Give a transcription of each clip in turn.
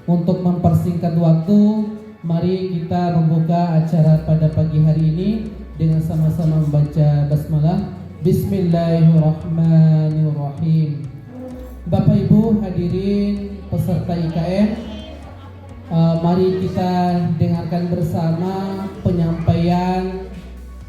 Untuk mempersingkat waktu, mari kita membuka acara pada pagi hari ini dengan sama-sama membaca basmalah. Bismillahirrahmanirrahim. Bapak Ibu hadirin peserta IKN, mari kita dengarkan bersama penyampaian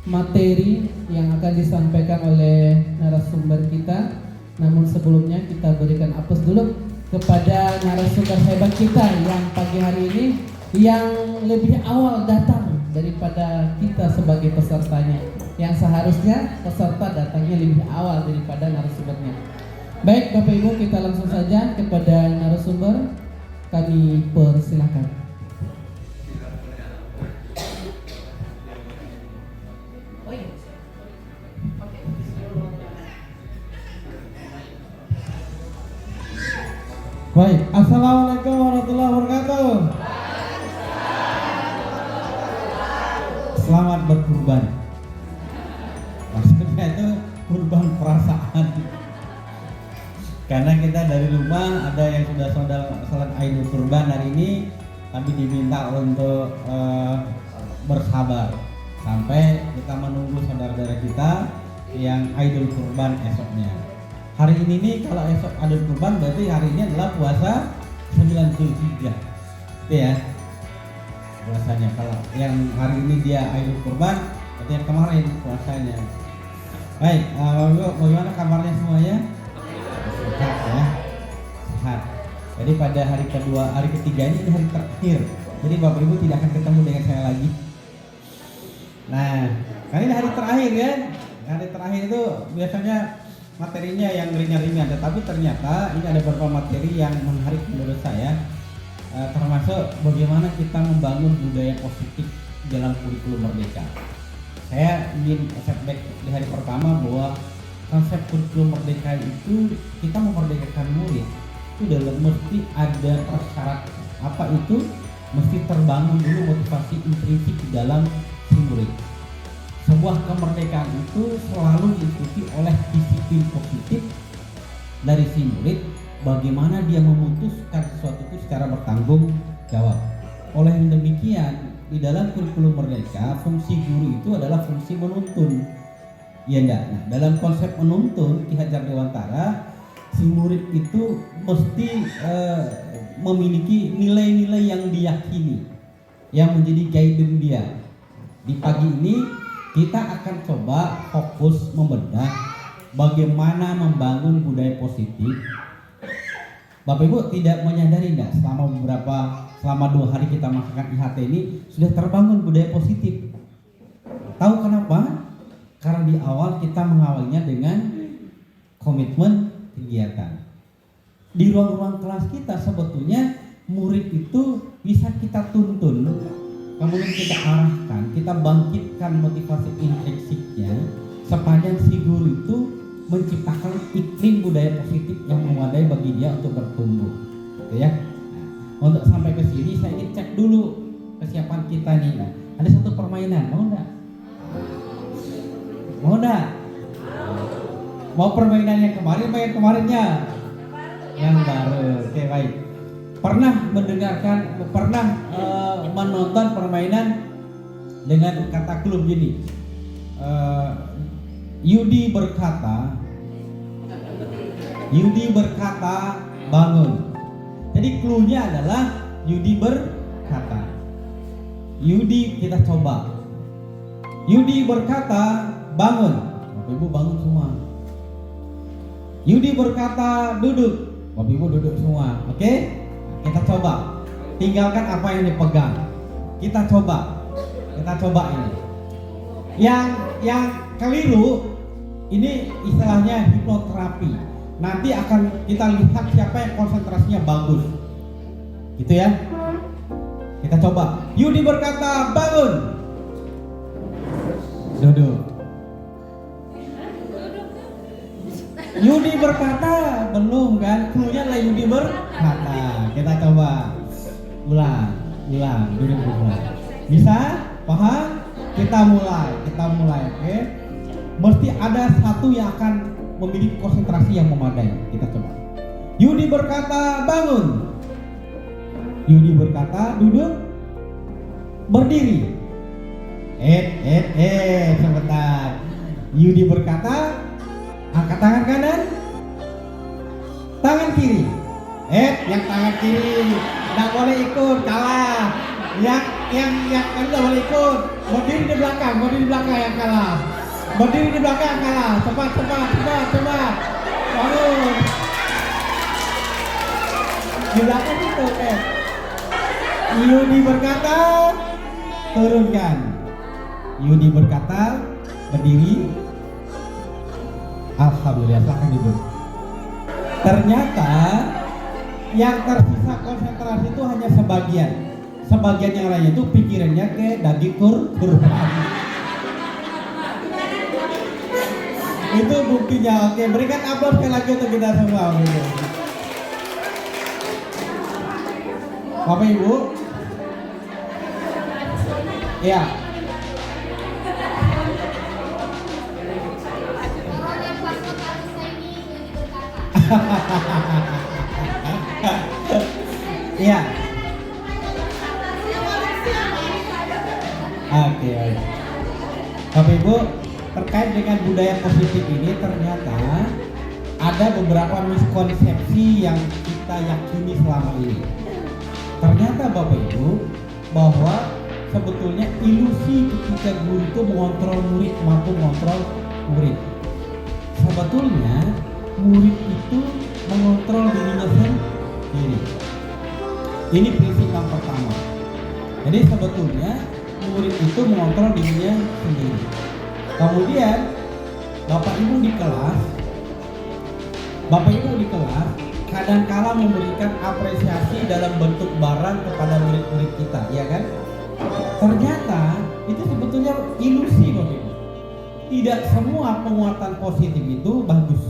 materi yang akan disampaikan oleh narasumber kita. Namun sebelumnya kita berikan aplaus dulu kepada narasumber hebat kita yang pagi hari ini, yang lebih awal datang daripada kita sebagai pesertanya, yang seharusnya peserta datangnya lebih awal daripada narasumbernya. Baik Bapak Ibu, kita langsung saja kepada narasumber. Kami persilakan. Baik, assalamualaikum warahmatullahi wabarakatuh. Selamat berkurban. Maksudnya itu kurban perasaan. Karena kita dari rumah ada yang sudah sholat Idul Kurban hari ini, kami diminta untuk bersabar sampai kita menunggu saudara-saudara kita yang Idul Kurban esoknya. Hari ini nih, kalau esok Idul Kurban berarti hari ini adalah puasa 9 Zulhijjah, gitu ya puasanya. Kalau yang hari ini dia Idul Kurban, berarti yang kemarin puasanya. Baik, bagaimana kabarnya semuanya? Sehat ya, sehat. Jadi pada hari kedua, hari ketiga ini hari terakhir. Jadi Bapak Ibu tidak akan ketemu dengan saya lagi. Nah, kali ini hari terakhir ya. Hari terakhir itu biasanya materinya yang ringan-ringan, tetapi ternyata ini ada beberapa materi yang menarik menurut saya, termasuk bagaimana kita membangun budaya positif dalam kurikulum Merdeka. Saya ingin setback di hari pertama bahwa konsep kurikulum Merdeka itu kita memerdekakan murid itu dalam mesti ada persyarat. Apa itu? Mesti terbangun dulu motivasi intrinsik di dalam si murid. Sebuah kemerdekaan itu selalu diikuti oleh disiplin positif dari si murid, bagaimana dia memutuskan sesuatu itu secara bertanggung jawab. Oleh yang demikian, di dalam kurikulum Merdeka, fungsi guru itu adalah fungsi menuntun. Ya enggak? Nah, dalam konsep menuntun Ki Hajar Dewantara, si murid itu mesti memiliki nilai-nilai yang diyakini, yang menjadi guidance dia. Di pagi ini kita akan coba fokus membedah bagaimana membangun budaya positif. Bapak Ibu tidak menyadari enggak, selama 2 hari kita melakukan IHT ini sudah terbangun budaya positif. Tahu kenapa? Karena di awal kita mengawalnya dengan komitmen kegiatan. Di ruang-ruang kelas kita sebetulnya murid itu bisa kita tuntun, kemudian kita arahkan, kita bangkitkan motivasi intrinsiknya sepanjang si guru itu menciptakan iklim budaya positif yang memadai bagi dia untuk bertumbuh, gitu ya. Nah, untuk sampai ke sini saya ingin cek dulu kesiapan kita nih. Nah, ada satu permainan, mau enggak? Mau enggak? Mau permainan yang kemarin, main kemarinnya? Yang baru. Oke, baik. Pernah menonton permainan dengan kata klub gini. Yudi berkata bangun. Jadi clue-nya adalah Yudi berkata. Yudi, kita coba. Yudi berkata bangun. Bapak Ibu bangun semua. Yudi berkata duduk. Bapak Ibu duduk semua. Oke? Kita coba. Tinggalkan apa yang dipegang. Kita coba ini. Yang keliru ini istilahnya hipnoterapi. Nanti akan kita lihat siapa yang konsentrasinya bagus. Gitu ya. Kita coba. Yudi berkata bangun. Duduk. Yudi berkata belum kan? Cluenya adalah Yudi berkata. Kita coba. Ulang. Duduk dulu. Bisa? Paham? Kita mulai. Oke? Mesti ada satu yang akan memiliki konsentrasi yang memadai. Kita coba. Yudi berkata bangun. Yudi berkata, duduk, berdiri. Sebentar. Yudi berkata, angkat tangan kanan, tangan kiri. Yang tangan kiri nggak boleh ikut, kalah. Yang kan nggak boleh ikut. Berdiri di belakang yang kalah. Berdiri di belakang kalah. Cepat. Bangun. Di belakang itu, Yudi berkata, turunkan. Yudi berkata, berdiri. Alhamdulillah, silahkan duduk. Ternyata yang tersisa konsentrasi itu hanya sebagian. Sebagian yang lainnya itu pikirannya ke daging kurban. Itu buktinya. Oke, berikan aplaus sekali lagi untuk kita semua. Bapak Ibu, ya. Iya. Oke. Bapak Ibu, terkait dengan budaya positif ini ternyata ada beberapa miskonsepsi yang kita yakini selama ini. Ternyata Bapak Ibu bahwa sebetulnya ilusi ketika guru itu mengontrol murid, mampu mengontrol murid. Sebetulnya murid itu mengontrol dirinya sendiri. Ini prinsip yang pertama. Jadi sebetulnya murid itu mengontrol dirinya sendiri. Kemudian Bapak Ibu di kelas kadang-kala memberikan apresiasi dalam bentuk barang kepada murid-murid kita, ya kan? Ternyata itu sebetulnya ilusi, Bapak Ibu. Tidak semua penguatan positif itu bagus.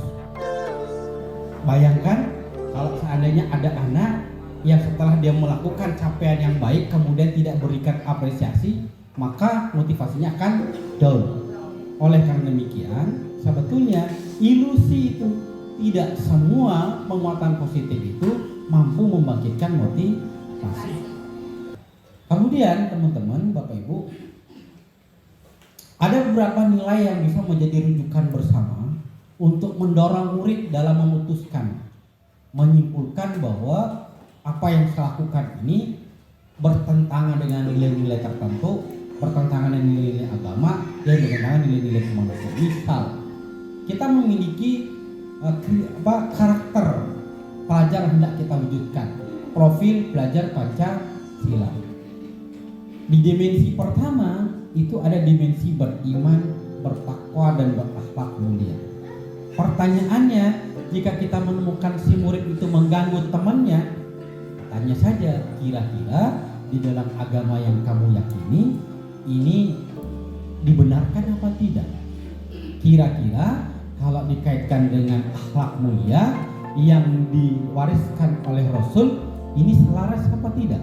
Bayangkan kalau seandainya ada anak yang setelah dia melakukan capaian yang baik kemudian tidak berikan apresiasi, maka motivasinya akan down. Oleh karena demikian, sebetulnya ilusi itu tidak semua penguatan positif itu mampu membangkitkan motivasi. Kemudian teman-teman, Bapak Ibu, ada beberapa nilai yang bisa menjadi rujukan bersama untuk mendorong murid dalam memutuskan, menyimpulkan bahwa apa yang saya lakukan ini bertentangan dengan nilai-nilai tertentu, bertentangan dengan nilai-nilai agama, dan bertentangan dengan nilai-nilai kemanusiaan. Misal, kita memiliki karakter pelajar hendak kita wujudkan, profil pelajar Pancasila. Di dimensi pertama itu ada dimensi beriman, bertakwa, dan berakhlak mulia. Pertanyaannya, jika kita menemukan si murid itu mengganggu temannya, tanya saja, kira-kira di dalam agama yang kamu yakini ini dibenarkan apa tidak? Kira-kira kalau dikaitkan dengan akhlak mulia yang diwariskan oleh Rasul, ini selaras apa tidak?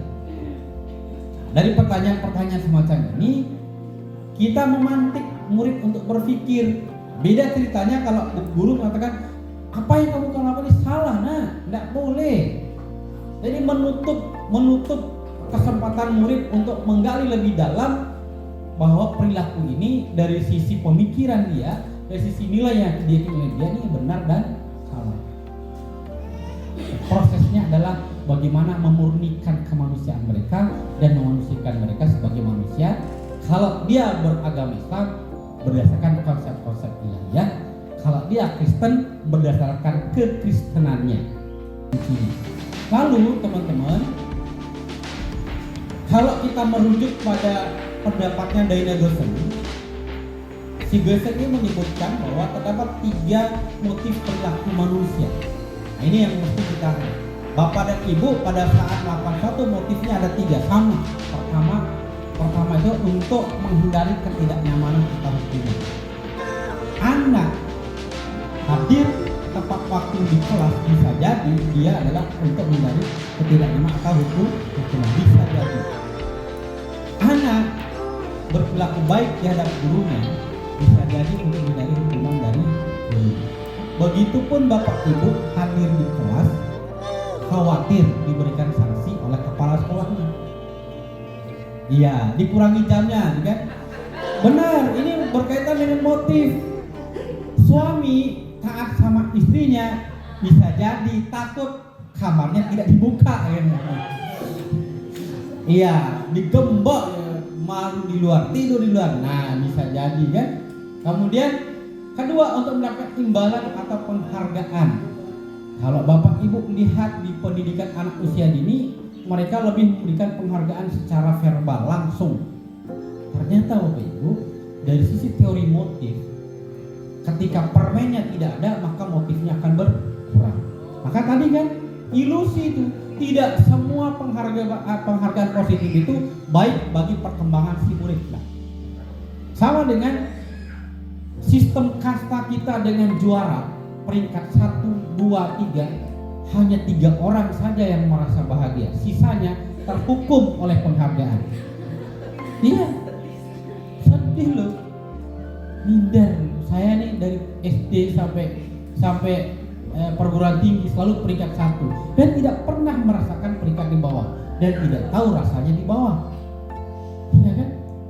Dari pertanyaan-pertanyaan semacam ini, kita memantik murid untuk berpikir. Beda ceritanya kalau guru mengatakan, apa yang kamu lakukan ini salah, tidak boleh. Jadi menutup kesempatan murid untuk menggali lebih dalam bahwa perilaku ini dari sisi pemikiran dia, dari sisi nilai yang dia ini benar dan salah. Prosesnya adalah bagaimana memurnikan kemanusiaan mereka dan memanusiakan mereka sebagai manusia. Kalau dia beragama Islam berdasarkan konsep-konsep ilahiyah, kalau dia Kristen berdasarkan kekristenannya. Lalu teman-teman, kalau kita merujuk pada pendapatnya Diana Gosen, si Gosen ini menyebutkan bahwa terdapat 3 motif perilaku manusia. Nah, ini yang mesti kita lihat. Bapak dan Ibu pada saat melakukan satu motifnya ada 3 sama. Pertama itu untuk menghindari ketidaknyamanan kita hukum. Anak hadir tepat waktu di kelas bisa jadi dia adalah untuk menghindari ketidaknyamanan atau hukum. Bisa jadi anak berperilaku baik di hadapan gurunya, bisa jadi untuk menghindari hukuman dari guru. Begitupun Bapak Ibu hadir di kelas khawatir diberikan sanksi oleh kepala sekolahnya. Iya, dikurangi jamnya, kan? Benar, ini berkaitan dengan motif. Suami taat sama istrinya, bisa jadi takut kamarnya tidak dibuka, kan? Iya, digembok, malu di luar, tidur di luar. Nah, bisa jadi, kan? Kemudian kedua, untuk mendapatkan imbalan atau penghargaan. Kalau Bapak Ibu lihat di pendidikan anak usia dini, mereka lebih memberikan penghargaan secara verbal langsung. Ternyata Bapak Ibu, dari sisi teori motif, ketika permennya tidak ada, maka motifnya akan berkurang. Maka tadi kan ilusi itu, tidak semua penghargaan positif itu baik bagi perkembangan si murid. Nah, sama dengan sistem kasta kita dengan juara peringkat 1, 2, 3, hanya 3 orang saja yang merasa bahagia, sisanya terhukum oleh penghargaan. Iya, sedih loh, minder. Saya nih dari SD sampai perguruan tinggi selalu peringkat 1 dan tidak pernah merasakan peringkat di bawah dan tidak tahu rasanya di bawah. Iya kan?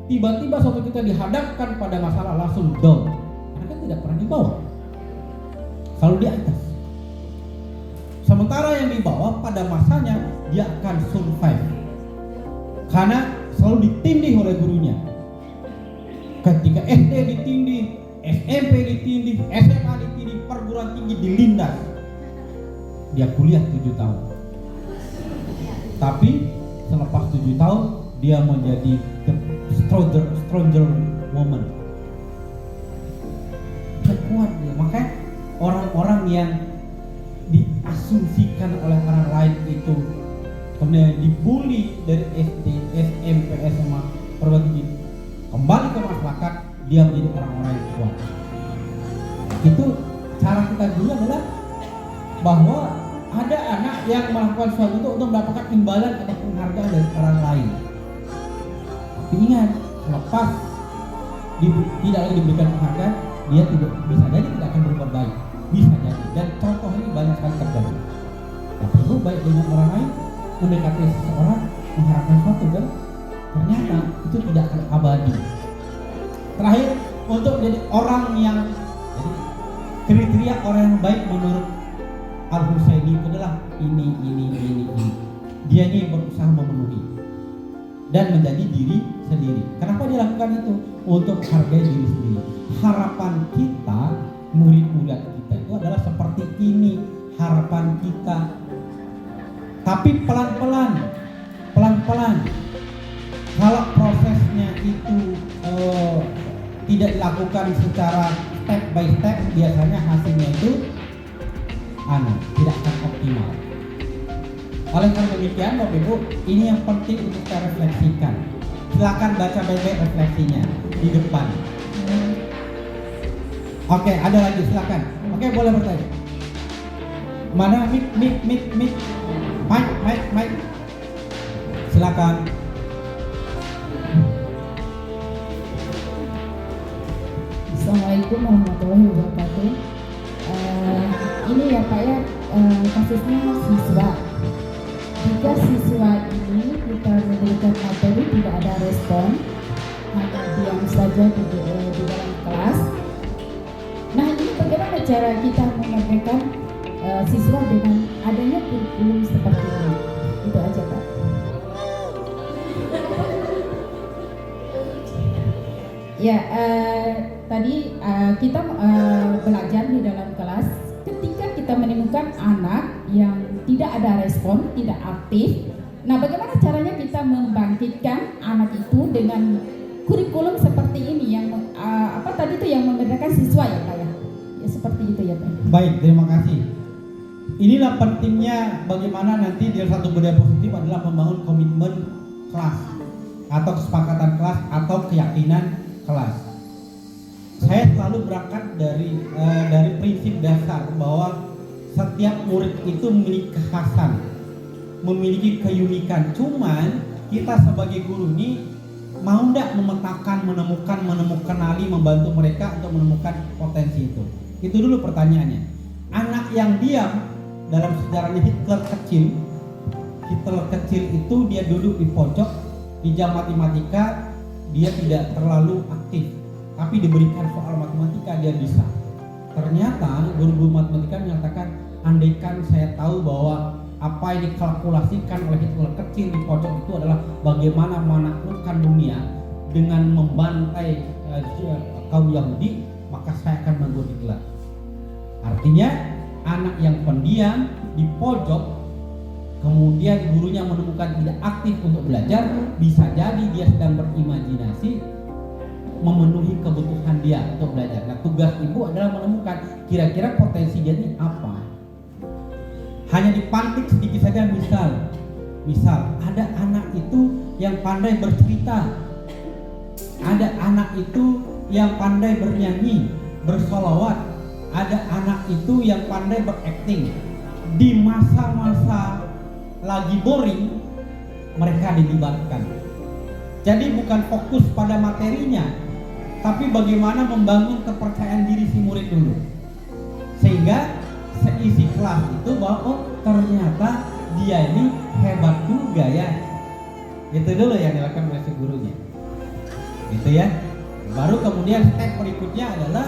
Tiba-tiba suatu kita dihadapkan pada masalah langsung down. Karena kan tidak pernah di bawah, selalu di atas. Sementara yang di bawah pada masanya dia akan survive karena selalu ditindih oleh gurunya. Ketika SD ditindih, SMP ditindih, SMA ditindih, perguruan tinggi dilindas. Dia kuliah 7 tahun. Tapi selepas 7 tahun dia menjadi the stronger woman. Kuat dia. Makanya orang-orang yang diasumsikan oleh orang lain itu kemudian dibully dari SD, SMP, SMA, perguruan tinggi, kembali ke masyarakat, dia menjadi orang-orang yang kuat. Itu cara kita dulu adalah bahwa ada anak yang melakukan sesuatu itu untuk mendapatkan imbalan atau penghargaan dari orang lain. Tapi ingat, selepas tidak lagi diberikan penghargaan, dia tidak bisa jadi tidak akan berbuat baik. Bisa jadi, dan contoh ini banyak sekali terjadi. Tapi itu baik dengan orang lain, mendekati seseorang, mengharapkan sesuatu, dan ternyata itu tidak akan abadi. Terakhir, untuk jadi orang yang jadi kriteria orang yang baik menurut Al-Husaini itu adalah ini. Dia ini berusaha memenuhi dan menjadi diri sendiri. Kenapa dia lakukan itu? Untuk hargai diri sendiri. Harapan kita, murid-murid kita itu adalah seperti ini harapan kita. Tapi pelan-pelan. Kalau prosesnya itu tidak dilakukan secara step by step, biasanya hasilnya itu tidak akan optimal. Oleh karena demikian, Bapak Ibu, ini yang penting untuk kita refleksikan. Silakan baca baik-baik refleksinya di depan. Oke, ada lagi, silakan. Oke, boleh bertanya. Mana mic. Silakan. Assalamualaikum warahmatullahi wabarakatuh. Ini ya Pak ya, kasusnya siswa. Jika siswa ini kita memberikan materi tidak ada respon, hanya diam saja di dalam kelas. Nah, ini bagaimana cara kita menyampaikan siswa dengan adanya kurikulum seperti ini? Itu aja Pak. Ya, tadi kita belajar di dalam kelas. Ketika kita menemukan anak yang tidak ada respon, tidak aktif, nah bagaimana caranya kita membangkitkan anak itu dengan kurikulum seperti ini yang tadi itu yang membedakan siswa ya Pak ya? Ya seperti itu ya Pak. Baik, terima kasih. Inilah pentingnya bagaimana nanti di satu budaya positif adalah membangun komitmen kelas atau kesepakatan kelas atau keyakinan kelas. Saya selalu berangkat dari prinsip dasar bahwa setiap murid itu memiliki kekhasan, memiliki keunikan. Cuman kita sebagai guru ini mau tidak memetakan, menemukan, membantu mereka untuk menemukan potensi itu. Itu dulu pertanyaannya. Anak yang diam, dalam sejarahnya Hitler kecil, Hitler kecil itu dia duduk di pojok, di jam matematika dia tidak terlalu aktif, tapi diberikan soal matematika dia bisa. Ternyata guru-guru matematika menyatakan, andaikan saya tahu bahwa apa yang dikalkulasikan oleh Hitler kecil di pojok itu adalah bagaimana menaklukkan dunia dengan membantai kaum Yahudi, maka saya akan mengikuti Hitler. Artinya anak yang pendiam di pojok, kemudian gurunya menemukan tidak aktif untuk belajar, bisa jadi dia sedang berimajinasi memenuhi kebutuhan dia untuk belajar. Nah, tugas ibu adalah menemukan kira-kira potensi dia ini apa. Hanya dipantik sedikit saja, misal ada anak itu yang pandai bercerita, ada anak itu yang pandai bernyanyi, bersolawat, ada anak itu yang pandai berakting. Di masa-masa lagi boring, mereka dilibatkan. Jadi bukan fokus pada materinya, tapi bagaimana membangun kepercayaan diri si murid dulu, sehingga seisi kelas itu bahwa oh ternyata dia ini hebat juga ya. Itu dulu yang dilakukan oleh si gurunya, gitu ya. Baru kemudian step berikutnya adalah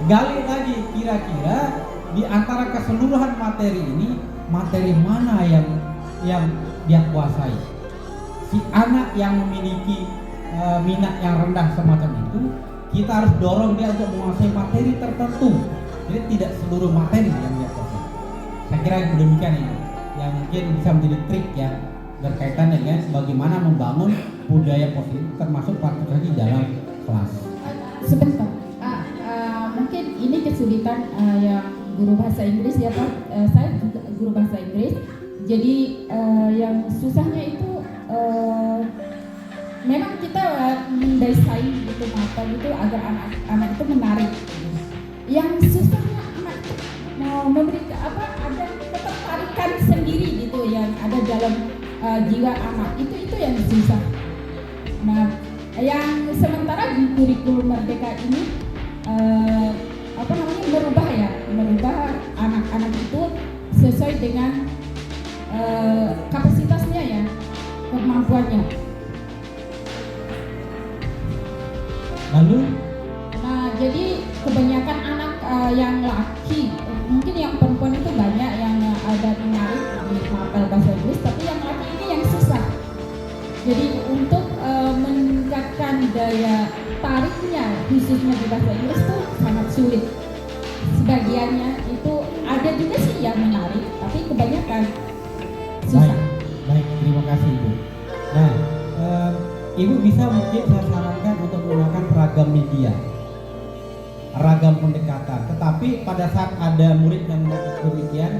gali lagi, kira-kira di antara keseluruhan materi ini, materi mana yang dia kuasai. Si anak yang memiliki minat yang rendah semacam itu, kita harus dorong dia untuk menguasai materi tertentu. Jadi tidak seluruh materi yang dia kuasai. Saya kira demikian ini yang mungkin bisa menjadi trik ya, berkaitan dengan bagaimana membangun budaya positif termasuk partisipasi dalam kelas. Sebentar, mungkin ini kesulitan yang guru bahasa Inggris ya Pak. Saya juga guru bahasa Inggris. Jadi yang susahnya itu memang kita mendesain itu materi itu agar anak itu menarik. Yang susahnya anak mau memberikan ada ketertarikan sendiri gitu yang ada dalam jiwa anak itu yang susah. Nah, yang sementara di kurikulum Merdeka ini merubah anak-anak itu sesuai dengan kapasitasnya ya, kemampuannya. Lalu, nah jadi kebanyakan anak yang laki, mungkin yang perempuan itu banyak yang ada menarik di mapel bahasa Inggris, tapi yang laki ini yang susah. Jadi untuk meningkatkan daya tariknya khususnya di bahasa Inggris itu sangat sulit. Sebagiannya itu ada juga sih yang menarik, tapi kebanyakan susah. Baik, terima kasih Ibu. Nah, Ibu bisa mungkin saya sarankan untuk menggunakan ragam media, ragam pendekatan. Tetapi pada saat ada murid yang melakukan demikian,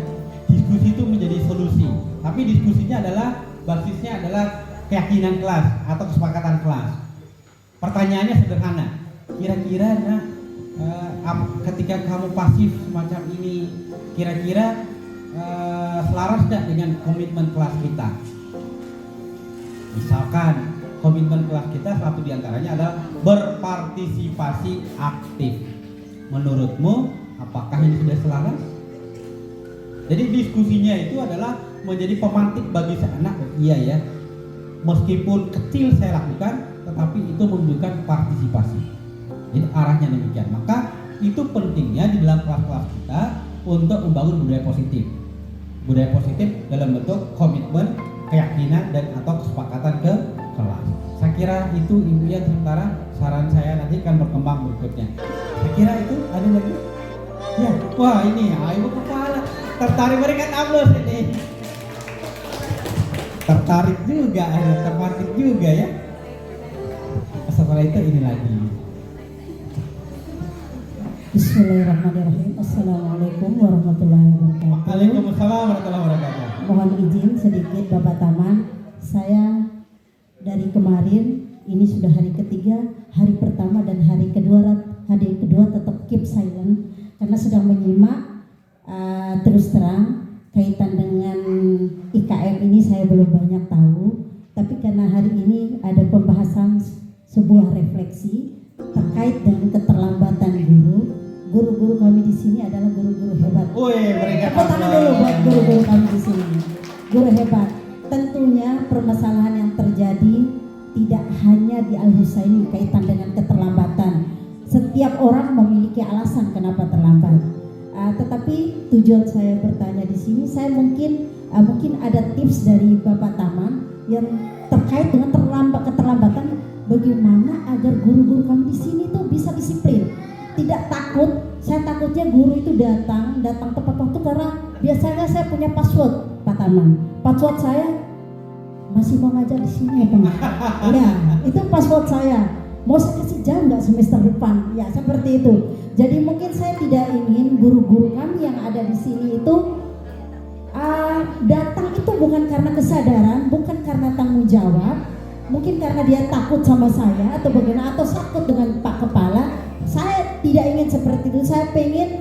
diskusi itu menjadi solusi. Tapi diskusinya adalah basisnya adalah keyakinan kelas atau kesepakatan kelas. Pertanyaannya sederhana, kira-kira ketika kamu pasif semacam ini, kira-kira selaras tidak dengan komitmen kelas kita? Misalkan komitmen kelas kita satu diantaranya adalah berpartisipasi aktif. Menurutmu apakah ini sudah selaras? Jadi diskusinya itu adalah menjadi pemantik bagi si anak. Iya ya, meskipun kecil saya lakukan, tetapi itu menunjukkan partisipasi. Jadi arahnya demikian. Maka itu pentingnya di dalam kelas-kelas kita untuk membangun budaya positif. Budaya positif dalam bentuk komitmen, keyakinan dan atau kesepakatan ke kelas. Saya kira itu Ibu ya, sementara saran saya nanti akan berkembang berikutnya. Saya kira itu ada lagi. Ya, wah ini Ibu kepala tertarik berikan aplaus ini. Tertarik juga, ada tertarik juga ya. Setelah itu ini lagi. Bismillahirrahmanirrahim. Assalamualaikum warahmatullahi wabarakatuh. Waalaikumsalam warahmatullahi wabarakatuh. Mohon izin sedikit Bapak Taman. Saya dari kemarin ini sudah hari ketiga, hari pertama dan hari kedua tetap keep silent karena sedang menyimak. Terus terang kaitan dengan IKM ini saya belum banyak tahu, tapi karena hari ini ada pembahasan sebuah refleksi terkait dengan keterlambatan guru-guru kami di sini adalah guru-guru hebat. Woi, berikan Tepuk tangan dulu buat guru-guru kami di sini. guru hebat. Tentunya permasalahan yang terjadi tidak hanya di Al-Husaini kaitan dengan keterlambatan. Setiap orang memiliki alasan kenapa terlambat. Tetapi tujuan saya bertanya di sini, saya mungkin ada tips dari Bapak Taman yang terkait dengan keterlambatan. Bagaimana agar guru-guru kami di sini tuh bisa disiplin, tidak takut. Saya takutnya guru itu datang tepat waktu karena biasanya saya punya password, Pak Taman. Password saya masih mau ngajar di sini apa enggak? Ya, itu password saya. Mau saya kasih jam nggak semester depan? Ya seperti itu. Jadi mungkin saya tidak ingin guru-guru kami yang ada di sini itu datang itu bukan karena kesadaran, bukan karena tanggung jawab, mungkin karena dia takut sama saya atau bagaimana, atau takut dengan Pak Kepala. Saya tidak ingin seperti itu. Saya pengen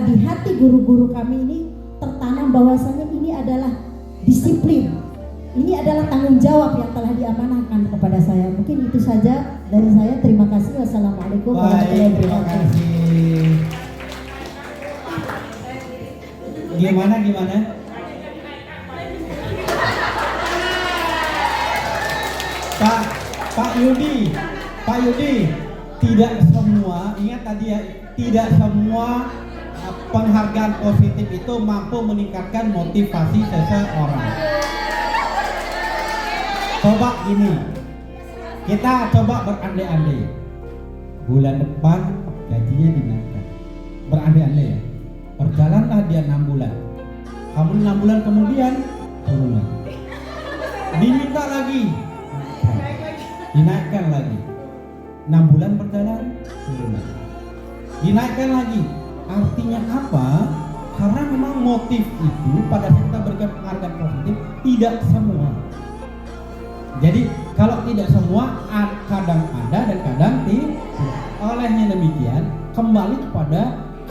di hati guru-guru kami ini tertanam bahwasanya ini adalah disiplin, ini adalah tanggung jawab yang telah diamanahkan kepada saya. Mungkin itu saja dari saya. Terima kasih. Wassalamualaikum warahmatullahi Baik, terima wabarakatuh. kasih. Gimana? Pak Yudi, tidak semua, ingat tadi ya, tidak semua penghargaan positif itu mampu meningkatkan motivasi seseorang. Coba gini, kita coba berandai-andai, bulan depan gajinya dinaikkan, berandai-andai ya, berjalanlah dia 6 bulan, kamu 6 bulan kemudian turun lagi, diminta lagi, dinaikkan lagi, 6 bulan berjalan turun lagi, dinaikkan lagi. Artinya apa? Karena memang motif itu pada saat kita berikan penghargaan positif tidak semua. Jadi kalau tidak semua, kadang ada dan kadang tidak. Olehnya demikian, kembali kepada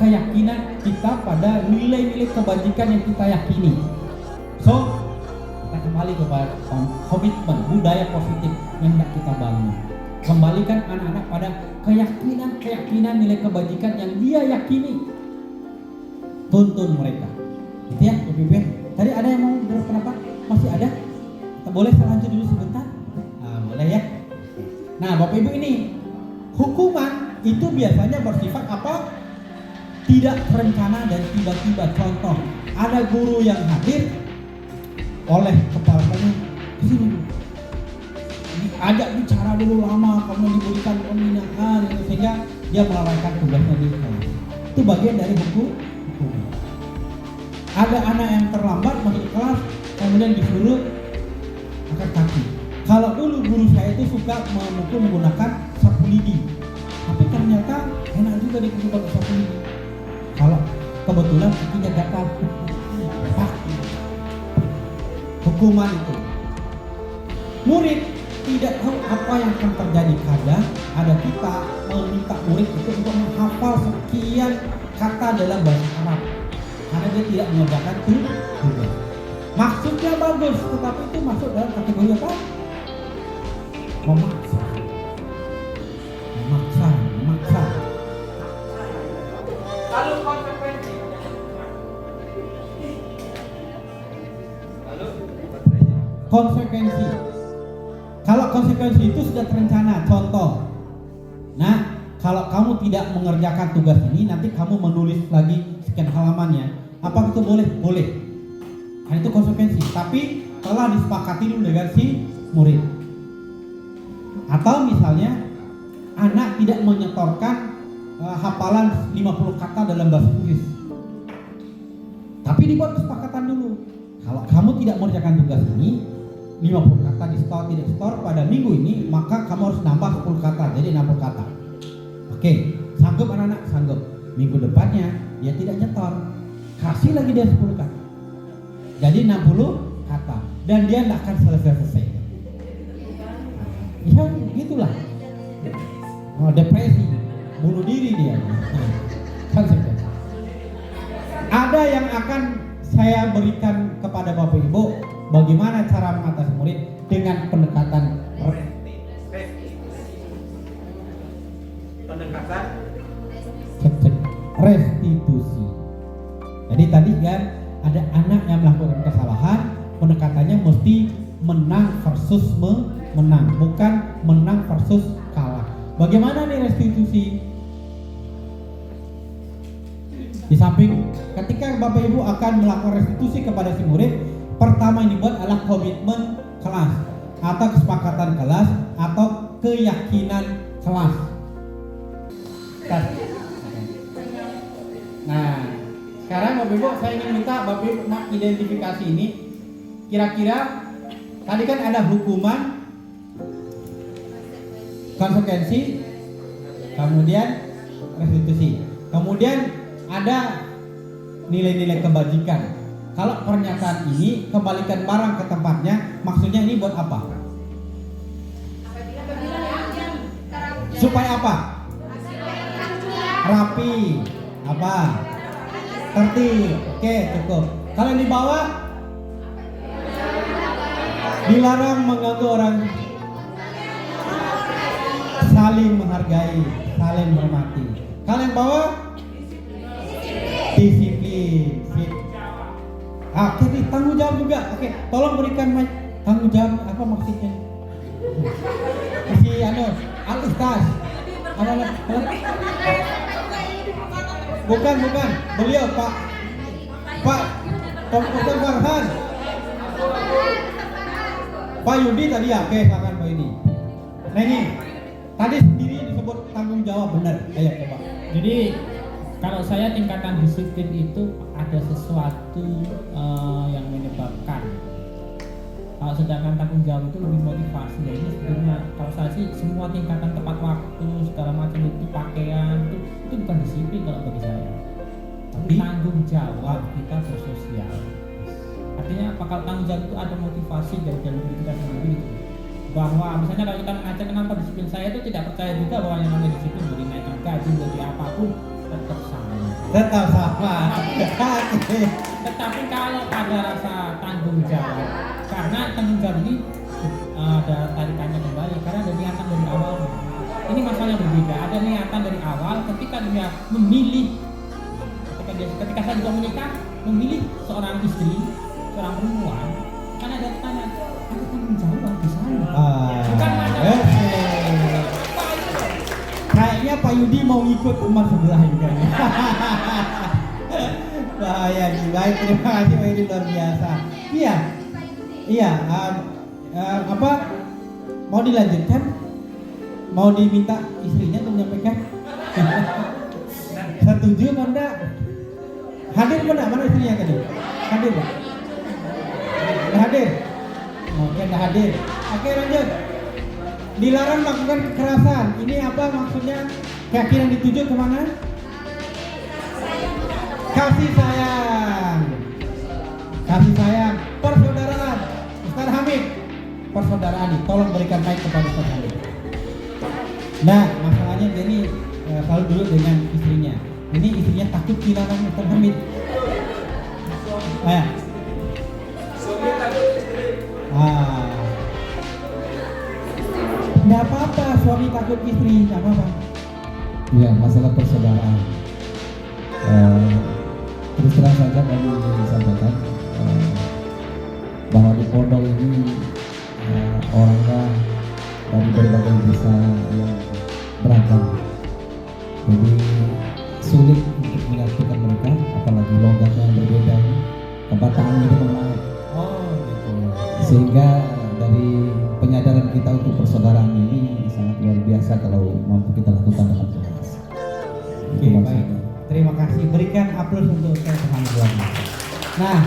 keyakinan kita pada nilai-nilai kebajikan yang kita yakini. So, kita kembali kepada komitmen budaya positif yang hendak kita bangun. Kembalikan anak-anak pada keyakinan nilai kebajikan yang dia yakini. Tuntun mereka. Gitu ya, Ibu. Tadi ada yang mau berpendapat? Masih ada? Boleh saya lanjut dulu sebentar? Boleh ya. Nah, Bapak Ibu, ini hukuman itu biasanya bersifat apa? Tidak terencana dan tiba-tiba. Contoh, ada guru yang hadir oleh kepalanya, kesini dulu, diajak bicara dulu lama, kemudian diberikan pembinaan sehingga dia melalaikan tugasnya di sekolah. Itu bagian dari hukum. Ada anak yang terlambat masuk kelas, kemudian disuruh angkat kaki. Kalau dulu guru saya itu suka memukul menggunakan sapu lidi, tapi ternyata enak juga dipukul pakai sapu lidi. Kalau kebetulan kakinya gatal, hukuman itu. Murid tidak tahu apa yang akan terjadi. Kadang ada kita meminta murid itu untuk menghafal sekian kata dalam bahasa Arab karena dia tidak mengerjakan tugas. Maksudnya bagus, tetapi itu masuk dalam kategori apa? Memaksa. Lalu konsekuensi. Konsekuensi. Kalau konsekuensi itu sudah terencana, contoh. Nah, kalau kamu tidak mengerjakan tugas ini, nanti kamu menulis lagi sekian halamannya. Apa itu boleh? Boleh. Nah, itu konsekuensi. Tapi telah disepakati dulu dengan si murid. Atau misalnya anak tidak menyetorkan hafalan 50 kata dalam bahasa Inggris. Tapi dibuat kesepakatan dulu. Kalau kamu tidak mengerjakan tugas ini, 50 kata di store tidak store pada minggu ini, maka kamu harus nambah 10 kata, jadi 60 kata. Oke, sanggup anak-anak? Sanggup. Minggu depannya dia tidak nyetor, kasih lagi dia 10 kata, jadi 60 kata, dan dia tidak akan selesai. Ya gitulah. Depresi, bunuh diri dia. Konsekuensi. Ada yang akan saya berikan kepada Bapak Ibu, bagaimana cara mengatasi murid dengan pendekatan restitusi. Jadi tadi kan ada anak yang melakukan kesalahan, pendekatannya mesti menang versus menang, bukan menang versus kalah. Bagaimana nih restitusi? Di samping ketika Bapak Ibu akan melakukan restitusi kepada si murid, pertama yang dibuat adalah komitmen kelas atau kesepakatan kelas atau keyakinan kelas. Nah, sekarang Bapak Ibu saya ingin minta Bapak Ibu identifikasi ini. Kira-kira tadi kan ada hukuman, konsekuensi, kemudian restitusi, kemudian ada nilai-nilai kebajikan. Kalau pernyataan ini kembalikan barang ke tempatnya, maksudnya ini buat apa? Supaya apa? Rapi, apa? Tertib. Oke, cukup. Kalau yang dibawa dilarang mengganggu orang, saling menghargai, saling menghormati. Kalau yang bawa disiplin. Oke, tanggung jawab juga. Oke, tolong berikan mic. Tanggung jawab apa maksudnya? Si Al-Ustaz. Bukan. Beliau Pak Komputer Farhan. Pak Yudi tadi ya, oke, silakan Pak Yudi. Nah ini tadi sendiri disebut tanggung jawab, benar. Ayo coba. Jadi kalau saya tingkatan disiplin itu ada sesuatu yang menyebabkan. Kalau sedangkan tanggung jawab itu lebih motivasi. Ya ini sebenarnya kalau saya sih semua tingkatan tepat waktu segala macam itu pakaian itu bukan disiplin kalau bagi saya. Tapi tanggung jawab kita bersosial. Artinya apa, kalau tanggung jawab itu ada motivasi dari dalam diri kita sendiri gitu. Bahwa misalnya kalau kita mengajar kenapa disiplin, saya itu tidak percaya juga bahwa yang namanya disiplin dari naikkan gaji dari apapun tetap sama. Tetapi kalau ada rasa tanggung jawab, karena tanggung jawab ini ada tarikannya kembali, karena ada niatan dari awal. Ini masalah yang berbeda. Ada niatan dari awal ketika dia memilih, ketika saya juga menikah, memilih seorang istri, seorang perempuan, kan ada tanya, ada tanggung jawab di sana. Bukan masalah. Kayaknya Pak Yudi mau ngikut umat sebelah juga. Bahaya nih, baik, terima kasih Pak Yudi, luar biasa. Iya, apa mau dilanjutkan? Mau diminta istrinya untuk menyampaikan? Setuju apa enggak? Hadir enggak? Mana istrinya tadi? Hadir enggak? Hadir? Oke, enggak hadir. Oke, lanjut. Dilarang melakukan kekerasan. Ini apa maksudnya? Keyakinan dituju kemana? Kasih sayang. Kasih sayang. Persaudaraan. Ustaz Hamid. Persaudaraan nih. Tolong berikan mic kepada Ustaz Hamid. Nah, masalahnya dia ini selalu dulu dengan istrinya. Ini istrinya takut dilarang Ustaz Hamid. Nggak apa-apa, suami takut istri, nggak apa-apa. Ya, masalah persaudaraan. Terus terang saja kami ingin disampaikan bahwa di pondok ini orangnya dari berbagai desa yang beragam. Jadi sulit untuk menyatukan mereka, apalagi logatnya yang berbeda ini, kebataan itu menarik. Gitu. Sehingga dari penyadaran kita untuk persaudaraan ini sangat luar biasa kalau mampu kita lakukan dengan jelas. Oke, baik. Terima kasih. Berikan aplaus untuk Ustaz Hamid. Nah,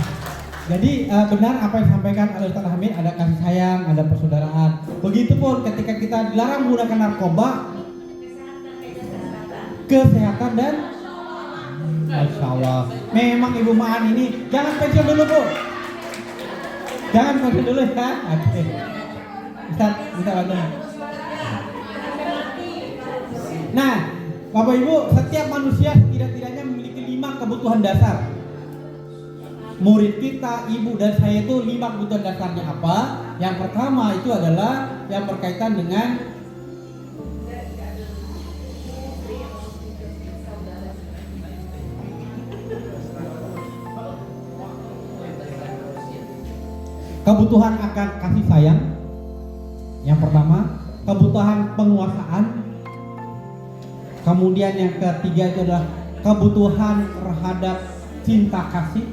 jadi benar apa yang disampaikan oleh Ustaz Hamid, ada kasih sayang, ada persaudaraan. Begitupun ketika kita dilarang menggunakan narkoba, kesehatan dan Masya Allah. Memang Ibu Maan ini jangan pensiun dulu, Bu. Jangan pensiun dulu ya. Oke. Ustaz, kita bantu. Nah, Bapak Ibu, setiap manusia setidak-tidaknya memiliki 5 kebutuhan dasar. Murid kita, ibu dan saya itu 5 kebutuhan dasarnya apa? Yang pertama itu adalah yang berkaitan dengan kebutuhan akan kasih sayang. Yang pertama, kebutuhan penguasaan. Kemudian yang ketiga itu adalah kebutuhan terhadap cinta kasih.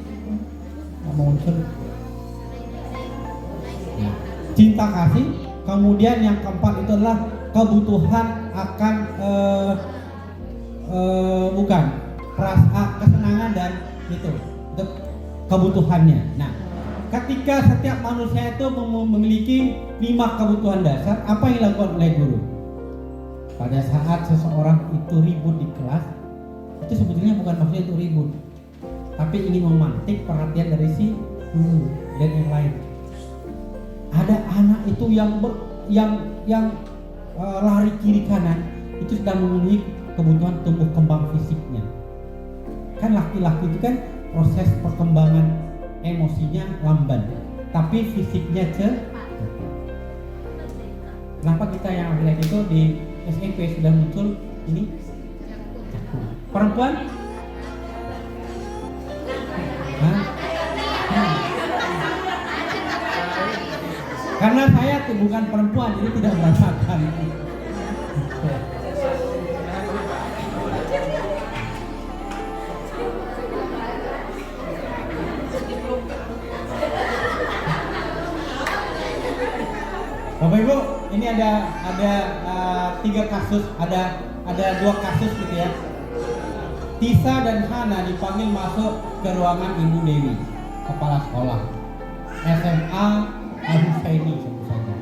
Cinta kasih. Kemudian yang keempat itu adalah kebutuhan akan kesenangan dan itu kebutuhannya. Nah, ketika setiap manusia itu memiliki 5 kebutuhan dasar, apa yang dilakukan oleh guru? Pada saat seseorang itu ribut di kelas, itu sebetulnya bukan maksudnya itu ribut, tapi ingin memantik perhatian dari si guru dan yang lain. Ada anak itu yang lari kiri kanan, itu sedang memenuhi kebutuhan tumbuh kembang fisiknya. Kan laki-laki itu kan proses perkembangan emosinya lamban, tapi fisiknya cepat. Kenapa kita yang laki-laki itu di SMP sudah muncul ini? Perempuan? Karena saya tuh bukan perempuan, jadi tidak merasakan. Bapak Ibu, ini ada 3 kasus, ada 2 kasus gitu ya. Tisa dan Hana dipanggil masuk ke ruangan Ibu Dewi, kepala sekolah SMA Al-Husaini sebut saja.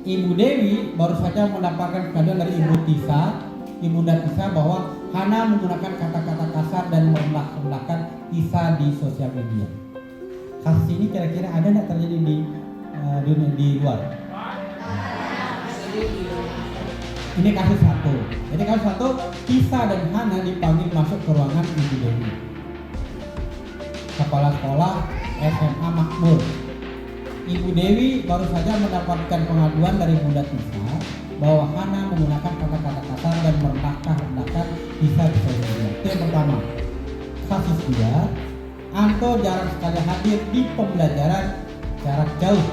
Ibu Dewi baru saja mendapatkan keadaan dari Ibu Tisa, Ibunda Tisa, bahwa Hana menggunakan kata-kata kasar dan merendahkan Tisa di sosial media. Kasus ini kira-kira ada nggak terjadi di luar? Ini kasus 1. Jadi kasus 1, Tisa dan Hana dipanggil masuk ke ruangan Ibu Dewi, kepala sekolah SMA Makmur. Ibu Dewi baru saja mendapatkan pengaduan dari Bunda Tisa bahwa Hana menggunakan kata-kata kasar dan merendahkan Tisa di sosial media. Itu yang pertama. Kasus 2, Anto jarang sekali hadir di pembelajaran jarak jauh,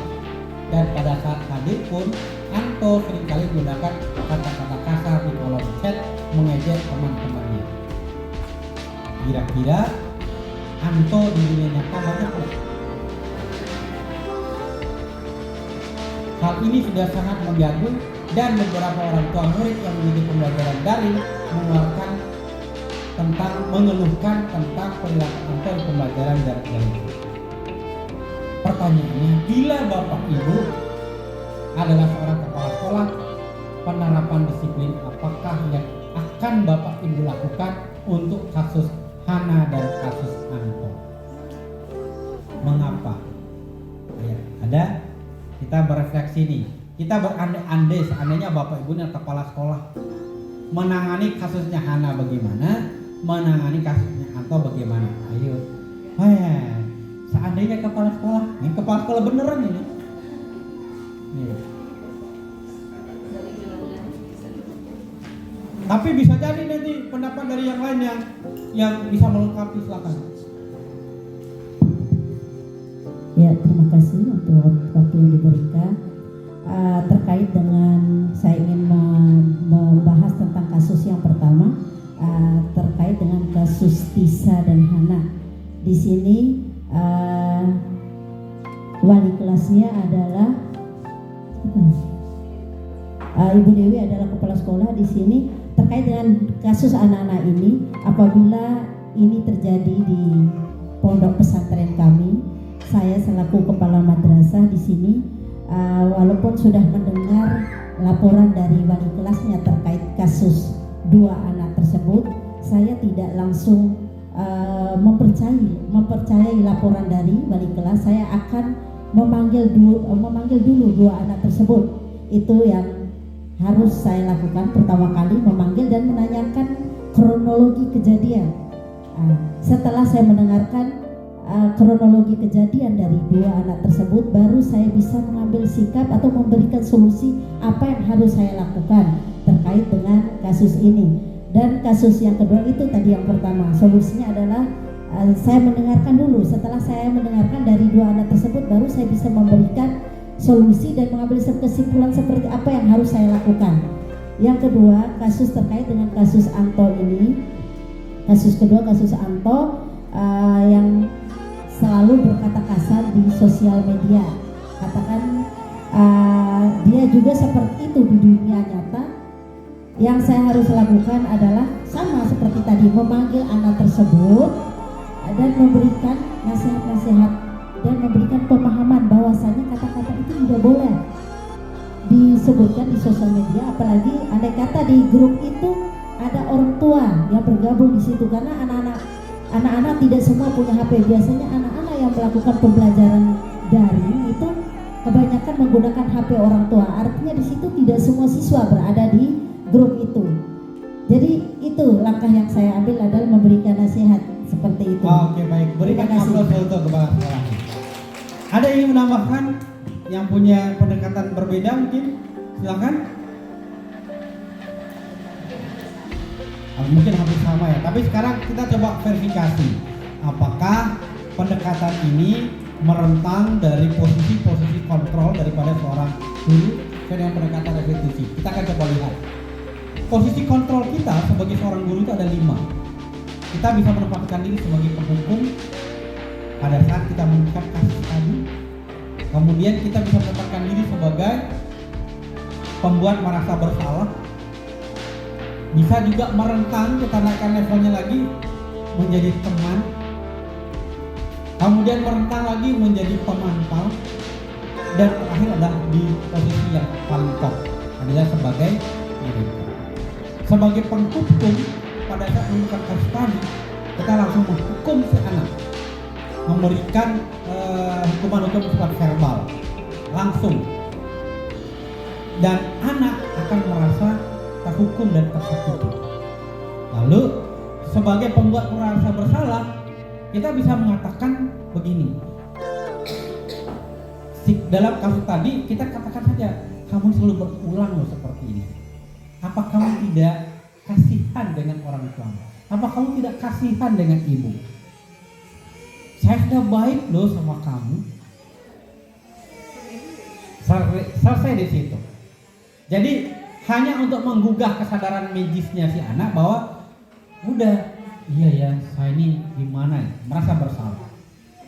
dan pada saat hadir pun Anto seringkali menggunakan kata-kata kasar di kolom chat mengejek teman-temannya. Kira-kira Anto di dunia nyata bagaimana? Hal ini sudah sangat mengganggu, dan beberapa orang tua murid yang mengikuti pembelajaran daring mengeluhkan tentang perilaku Anto di pembelajaran jarak jauh. Pertanyaannya, bila Bapak Ibu adalah seorang kepala sekolah, penerapan disiplin apakah yang akan Bapak Ibu lakukan untuk kasus Hana dan kasus Anto? Mengapa? Ya, ada. Kita berefleksi nih. Kita berandai-andai seandainya Bapak Ibu adalah kepala sekolah, menangani kasusnya Hana bagaimana, menangani kasusnya Anto bagaimana? Ayo. Seandainya kepala sekolah, ini kepala sekolah beneran ini. Nih. Tapi bisa jadi nanti pendapat dari yang lain yang bisa melengkapi, silakan. Ya, terima kasih untuk waktu yang diberikan. Terkait dengan saya ingin membahas tentang kasus yang pertama, terkait dengan kasus Tisa dan Hana. Di sini wali kelasnya adalah Ibu Dewi adalah kepala sekolah di sini. Terkait dengan kasus anak-anak ini, apabila ini terjadi di pondok pesantren kami, saya selaku kepala madrasah di sini, walaupun sudah mendengar laporan dari wali kelasnya terkait kasus 2 anak tersebut, saya tidak langsung mempercayai laporan dari wali kelas. Saya akan memanggil dulu 2 anak tersebut. Itu yang harus saya lakukan pertama kali, memanggil dan menanyakan kronologi kejadian. Setelah saya mendengarkan kronologi kejadian dari 2 anak tersebut, baru saya bisa mengambil sikap atau memberikan solusi apa yang harus saya lakukan terkait dengan kasus ini. Dan kasus yang kedua itu tadi yang pertama, solusinya adalah saya mendengarkan dulu. Setelah saya mendengarkan dari dua anak tersebut, baru saya bisa memberikan solusi dan mengambil kesimpulan seperti apa yang harus saya lakukan. Yang kedua, kasus terkait dengan kasus Anto ini. Kasus kedua, kasus Anto yang selalu berkata kasar di sosial media. Katakan dia juga seperti itu di dunia nyata. Yang saya harus lakukan adalah sama seperti tadi, memanggil anak tersebut dan memberikan nasihat-nasihat dan memberikan pemahaman bahwasanya kata-kata itu tidak boleh disebutkan di sosial media, apalagi andai kata di grup itu ada orang tua yang bergabung di situ, karena anak-anak tidak semua punya HP. Biasanya anak-anak yang melakukan pembelajaran daring itu kebanyakan menggunakan HP orang tua. Artinya di situ tidak semua siswa berada di grup itu. Jadi itu langkah yang saya ambil adalah memberikan nasihat seperti itu. Oke, baik. Berikan Terima kasih. aplaus untuk kepala sekolah. Ada yang ingin menambahkan yang punya pendekatan berbeda mungkin? Silakan. Mungkin hampir sama ya. Tapi sekarang kita coba verifikasi. Apakah pendekatan ini merentang dari posisi-posisi kontrol daripada seorang guru dengan pendekatan restitusi? Kita akan coba lihat. Posisi kontrol kita sebagai seorang guru itu ada 5. Kita bisa menempatkan diri sebagai penghukum pada saat kita mengungkap kasus tadi. Kemudian kita bisa menempatkan diri sebagai pembuat merasa bersalah. Bisa juga merentang, kita naikkan levelnya lagi menjadi teman. Kemudian merentang lagi menjadi pemantau. Dan terakhir adalah di posisi yang paling top adalah sebagai editor. Sebagai penghukum pada saat mengungkap kasus tadi, kita langsung menghukum si anak, memberikan hukuman-hukuman bersifat verbal langsung, dan anak akan merasa terhukum dan tersakiti. Lalu sebagai pembuat merasa bersalah, kita bisa mengatakan begini, dalam kasus tadi kita katakan saja, kamu selalu berulang loh seperti ini. Apa kamu tidak kasihan dengan orang tuamu? Apa kamu tidak kasihan dengan ibu? Saya sudah baik loh sama kamu. Selesai di situ. Jadi hanya untuk menggugah kesadaran medisnya si anak bahwa udah, iya ya, saya ini gimana ya, merasa bersalah.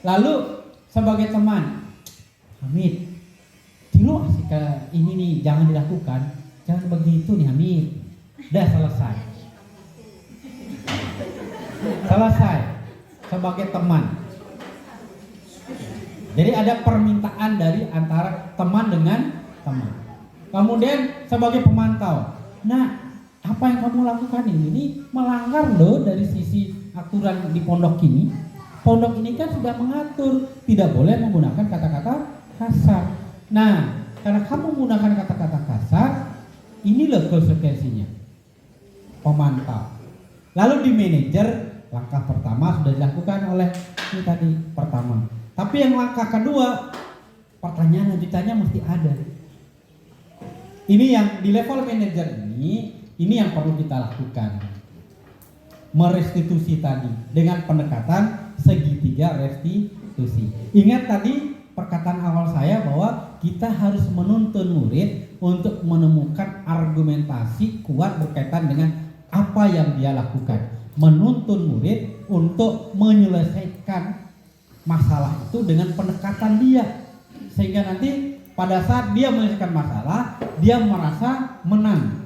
Lalu sebagai teman, Hamid, dulu asik ini nih jangan dilakukan. Jangan begitu nih Hamid. Udah selesai. Selesai sebagai teman. Jadi ada permintaan dari antara teman dengan teman. Kemudian sebagai pemantau. Nah, apa yang kamu lakukan ini melanggar loh dari sisi aturan di pondok ini. Pondok ini kan sudah mengatur tidak boleh menggunakan kata-kata kasar. Nah, karena kamu menggunakan kata-kata kasar, inilah konsekuensinya. Pemantau. Lalu di manajer, langkah pertama sudah dilakukan oleh ini tadi pertama. Tapi yang langkah kedua, pertanyaan lanjutannya mesti ada. Ini yang di level manajer ini yang perlu kita lakukan. Merestitusi tadi dengan pendekatan segitiga restitusi. Ingat tadi perkataan awal saya bahwa kita harus menuntun murid untuk menemukan argumentasi kuat berkaitan dengan apa yang dia lakukan. Menuntun murid untuk menyelesaikan masalah itu dengan pendekatan dia, sehingga nanti pada saat dia menyelesaikan masalah, dia merasa menang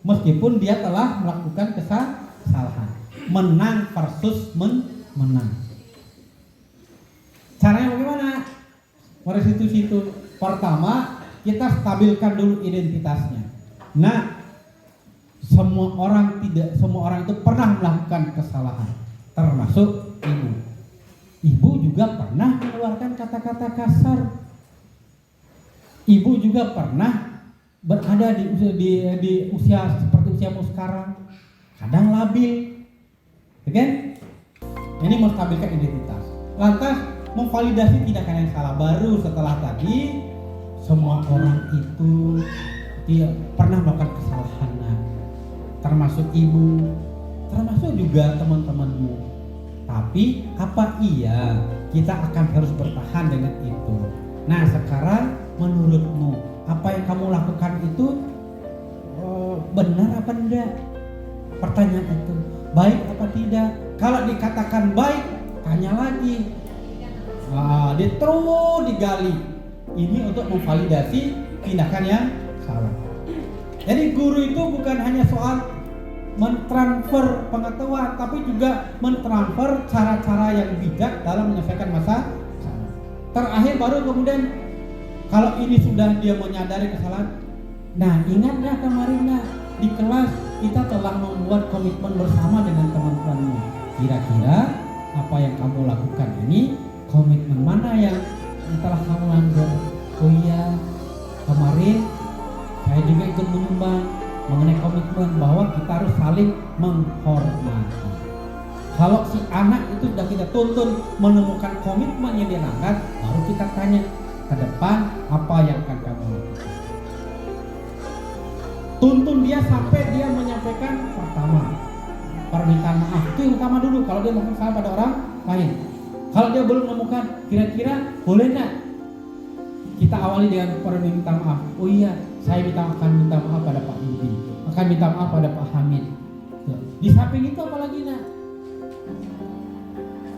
meskipun dia telah melakukan kesalahan. Menang versus menang. Caranya bagaimana? Merestitusi itu pertama kita stabilkan dulu identitasnya. Nah, semua orang itu pernah melakukan kesalahan, termasuk ibu. Ibu juga pernah mengeluarkan kata-kata kasar. Ibu juga pernah berada di usia seperti usiamu sekarang, kadang labil, kan? Ini menstabilkan identitas. Lantas memvalidasi tindakan yang salah. Baru setelah tadi, semua orang itu dia pernah melakukan kesalahan, termasuk ibu, termasuk juga teman-temanmu. Tapi apa iya kita akan harus bertahan dengan itu? Nah sekarang menurutmu apa yang kamu lakukan itu benar apa tidak? Pertanyaan itu baik apa tidak? Kalau dikatakan baik, tanya lagi. Dia terus digali. Ini untuk memvalidasi tindakan yang salah. Jadi guru itu bukan hanya soal mentransfer pengetahuan, tapi juga mentransfer cara-cara yang bijak dalam menyelesaikan masalah. Terakhir baru kemudian kalau ini sudah dia menyadari kesalahan. Nah ingatlah kemarin di kelas kita telah membuat komitmen bersama dengan teman-temanmu. Kira-kira apa yang kamu lakukan ini komitmen mana yang telah kamu langgar? Oh iya, kemarin saya juga ikut menyumbang mengenai komitmen bahwa kita harus saling menghormati. Kalau si anak itu sudah kita tuntun menemukan komitmen yang dia langgar, baru kita tanya ke depan apa yang akan kamu lakukan. Tuntun dia sampai dia menyampaikan pertama permintaan maaf, itu yang utama dulu. Kalau dia melakukan salah pada orang lain, kalau dia belum menemukan, kira-kira boleh nggak kita awali dengan permintaan maaf? Oh iya, saya akan minta maaf pada Pak Yudi, akan minta maaf pada Pak Hamid. Di samping itu apalagi nak?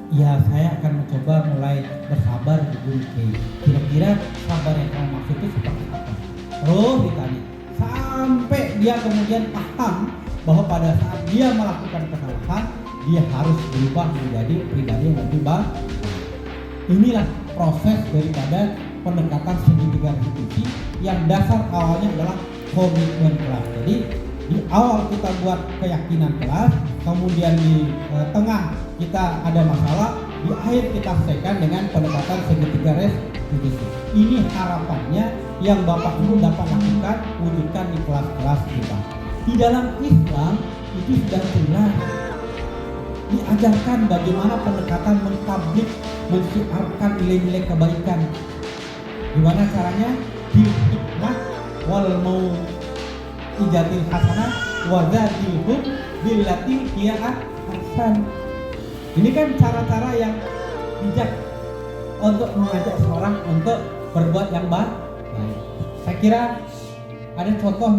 Ya saya akan mencoba mulai bersabar di Guru K. Kira-kira sabar yang kamu maksud itu seperti apa? Terus ditanya sampai dia kemudian paham bahwa pada saat dia melakukan kesalahan dia harus berubah menjadi pribadi yang lebih baik. Inilah proses daripada pendekatan segitiga restitusi yang dasar awalnya adalah komitmen kelas. Jadi di awal kita buat keyakinan kelas, kemudian di tengah kita ada masalah, di akhir kita selesaikan dengan pendekatan segitiga restitusi. Ini harapannya yang Bapak Ibu dapat lakukan, wujudkan di kelas-kelas kita. Di dalam Islam itu sudah jelas diajarkan bagaimana pendekatan mentablik, mensiarkan nilai-nilai kebaikan. Gimana caranya? Bil hikmah wal mau ijatil hasanah wa dzilhum billati hiya ahsan. Ini kan cara-cara yang bijak untuk mengajak seorang untuk berbuat yang baik. Saya kira ada contoh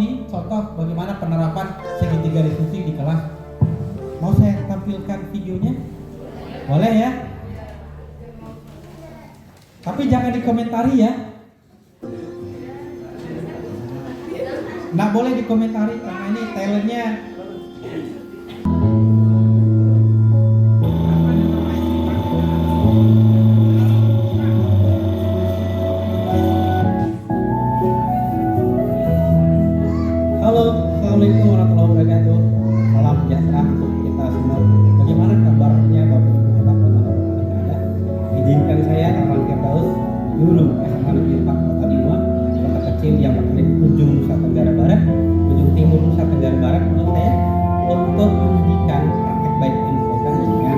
bagaimana penerapan segitiga restitusi di kelas. Mau saya tampilkan videonya? Boleh ya? Tapi jangan dikomentari ya. Nggak boleh dikomentari karena ini talentnya. Halo, assalamualaikum warahmatullahi wabarakatuh. Salam sejahtera untuk kita semua. Bagaimana kabarnya Bapak Ibu hebat teman-teman yang ada? Izinkan saya Arman Firdaus, guru SMA Negeri 4 Kota Bima, kota kecil yang berada di ujung Nusa Tenggara Barat, ujung timur Nusa Tenggara Barat, menurut saya untuk menyajikan praktek baik yang berkaitan dengan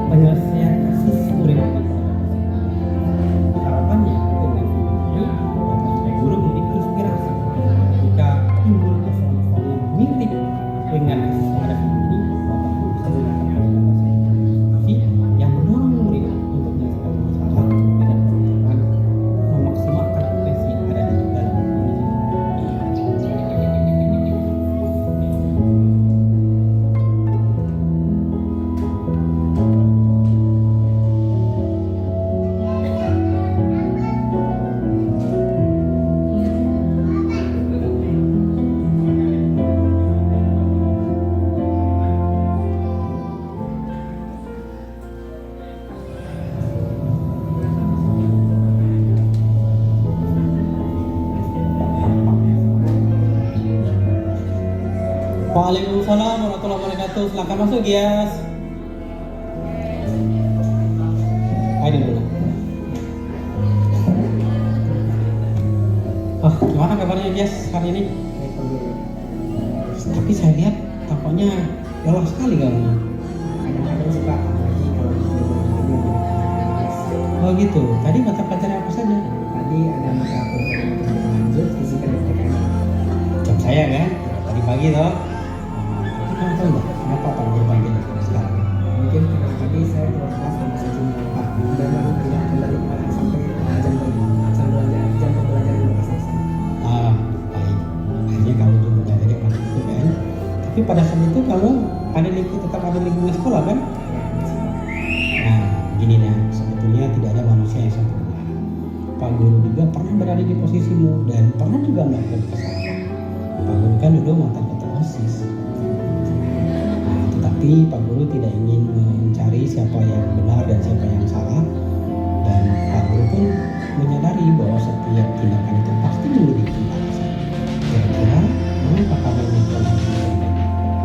penyelesaian kasus murid dengan harapannya dengan ini Bapak Ibu guru menjadi inspirasi jika timbul persoalan yang mirip dengan kasus yang ada di ini, Bapak Ibu bisa menggunakan pendekatan yang mendorong murid untuk menyelesaikan masalah dengan pendekatan memaksimalkan potensi yang ada di dalam ini. Waalaikumsalam warahmatullahi wabarakatuh. Silakan masuk, Gias. Ayo dulu. Gimana kabarnya Gias hari ini? Tapi saya lihat tampaknya lelah sekali kamu. Kadang-kadang suka lagi kalau Oh gitu. Tadi mata pelajaran apa saja? tadi ada mata pelajaran lanjut fisika dan teknik. Jam saya kan? Tadi pagi toh. Kamu tahu nggak kenapa panggil sekarang? Mungkin karena tadi Tapi pada saat itu kamu tetap ada lingkungan sekolah kan? Nah, gini nah, sebetulnya tidak ada manusia yang sempurna. Pak Guru juga pernah berada di posisimu dan pernah juga melakukan kesalahan. Pak Guru kan dulu mantan ketua OSIS. Nah, tetapi Pak Guru tidak ingin mencari siapa yang benar dan siapa yang salah. Dan Pak Guru pun menyadari bahwa setiap tindakan itu pasti memiliki alasan. Kira-kira mengapa kamu melakukan hal itu?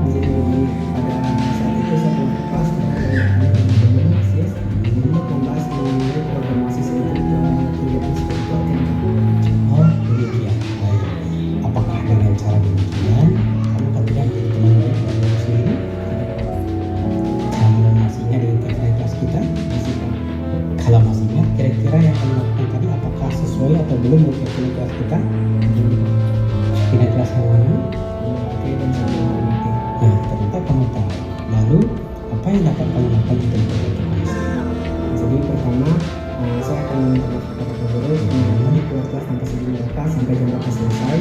Jadi pada saat itu saya pulang ke kelas dengan OSIS untuk membahas mengenai program OSIS itu kegiatan spiritual. Oh demikian, baik. Apakah dengan cara demikian kamu ketika menjadi teman baik dengan diri sendiri? Kamu masih ingat dengan kelas kita? Masih Pak. Kalau masih ingat, kira-kira yang kamu lakukan tadi apakah sesuai atau belum dengan kelas kita? Tidak kelas yang mana? Oke, dan saya menghormati. Nah, ternyata kamu tahu. Lalu, apa yang dapat kamu lakukan di tempat itu? Jadi pertama saya akan minta maaf kepada Pak Guru mengenai keluar kelas tanpa izin mereka sampai jam berapa selesai.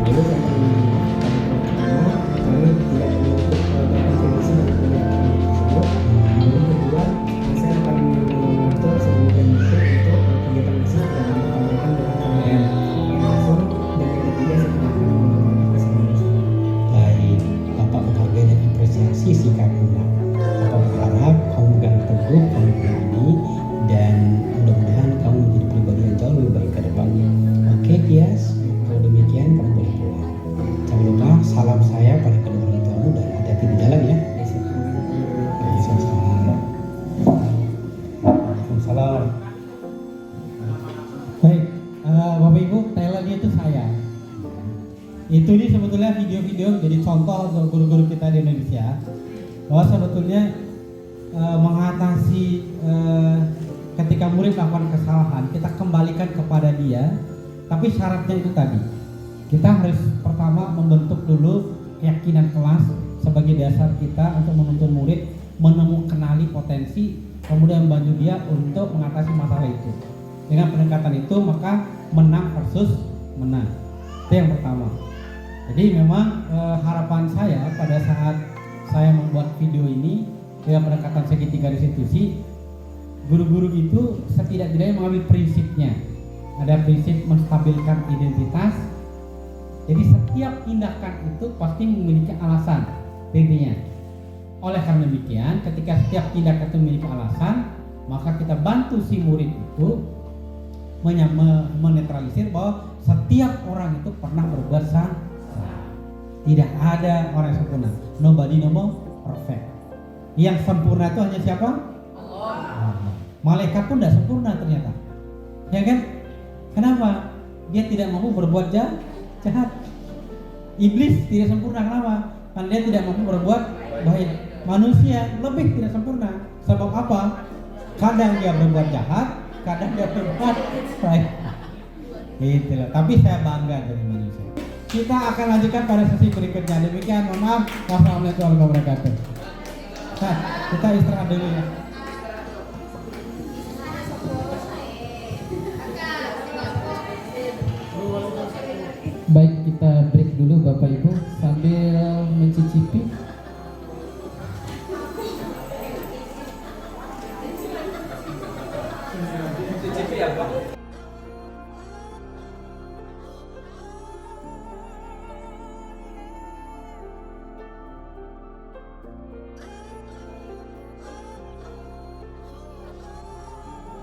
Lalu saya akan minta maaf kepada kelompok pertama karena tidak menutup kontribusi dari kegiatan tersebut. Lalu kedua saya akan mengatur sedemikian mungkin untuk kegiatan OSIS dan menyampaikan dengan KBM. Langsung dan yang ketiga saya akan Baik, Bapak menghargai dan apresiasi sikap Bunda. Bapak berharap kamu pegang teguh, kamu berani, dan mudah-mudahan kamu menjadi pribadi yang jauh lebih baik ke depannya. Oke, Tias, kalau demikian kamu boleh pulang. Jangan lupa salam saya pada kedua orang tuamu dan hati-hati di jalan ya. Waalaikumsalam. Waalaikumsalam. Baik, Bapak Ibu, talentnya itu saya. Itu nih sebetulnya video-video jadi contoh untuk guru-guru kita di Indonesia bahwa sebetulnya mengatasi ketika murid melakukan kesalahan kita kembalikan kepada dia, tapi syaratnya itu tadi kita harus pertama membentuk dulu keyakinan kelas sebagai dasar kita untuk menuntun murid kenali potensi, kemudian membantu dia untuk mengatasi masalah itu. Dengan pendekatan itu maka menang versus menang. Itu yang pertama. Jadi memang harapan saya pada saat saya membuat video ini dengan pendekatan segitiga restitusi, guru-guru itu setidak-tidaknya mengambil prinsipnya. Ada prinsip menstabilkan identitas. Jadi setiap tindakan itu pasti memiliki alasan intinya. Oleh karena demikian, ketika setiap tindakan itu memiliki alasan, maka kita bantu si murid itu menetralisir bahwa setiap orang itu pernah berbuat salah. Tidak ada orang yang sempurna. Nobody perfect. Yang sempurna itu hanya siapa? Allah. Malaikat pun tidak sempurna ternyata. Ya kan? Kenapa? Dia tidak mampu berbuat jahat. Iblis tidak sempurna. Kenapa? Karena dia tidak mampu berbuat baik. Manusia lebih tidak sempurna. Sebab apa? Kadang dia berbuat jahat, kadang dia berbuat baik. Itulah. Tapi saya bangga dari manusia. Kita akan lanjutkan pada sesi berikutnya. Demikian, mohon maaf. Wassalamualaikum warahmatullahi wabarakatuh. Nah, kita istirahat dulu ya. Baik, kita break dulu Bapak Ibu sambil mencicipi.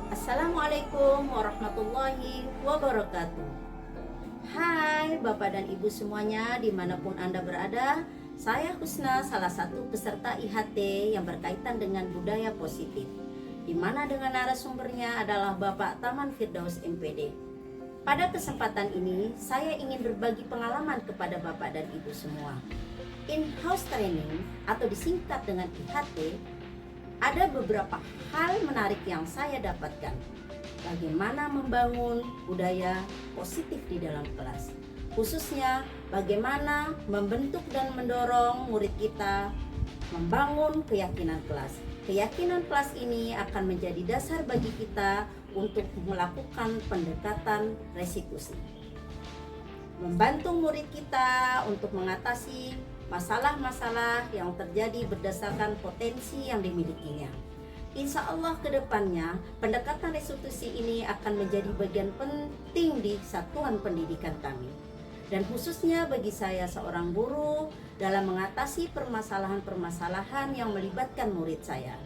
Assalamualaikum warahmatullahi wabarakatuh. Hai Bapak dan Ibu semuanya dimanapun Anda berada. Saya Husna, salah satu peserta IHT yang berkaitan dengan budaya positif, di mana dengan narasumbernya adalah Bapak Taman Firdaus MPD. Pada kesempatan ini saya ingin berbagi pengalaman kepada Bapak dan Ibu semua. In-house training atau disingkat dengan IHT, ada beberapa hal menarik yang saya dapatkan. Bagaimana membangun budaya positif di dalam kelas. Khususnya bagaimana membentuk dan mendorong murid kita membangun keyakinan kelas. Keyakinan kelas ini akan menjadi dasar bagi kita untuk melakukan pendekatan restitusi. Membantu murid kita untuk mengatasi masalah-masalah yang terjadi berdasarkan potensi yang dimilikinya. Insya Allah ke depannya pendekatan restitusi ini akan menjadi bagian penting di satuan pendidikan kami. Dan khususnya bagi saya seorang guru dalam mengatasi permasalahan-permasalahan yang melibatkan murid saya.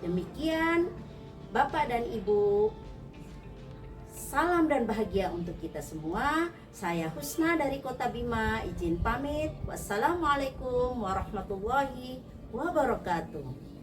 Demikian Bapak dan Ibu, salam dan bahagia untuk kita semua. Saya Husna dari Kota Bima, izin pamit. Wassalamualaikum warahmatullahi wabarakatuh.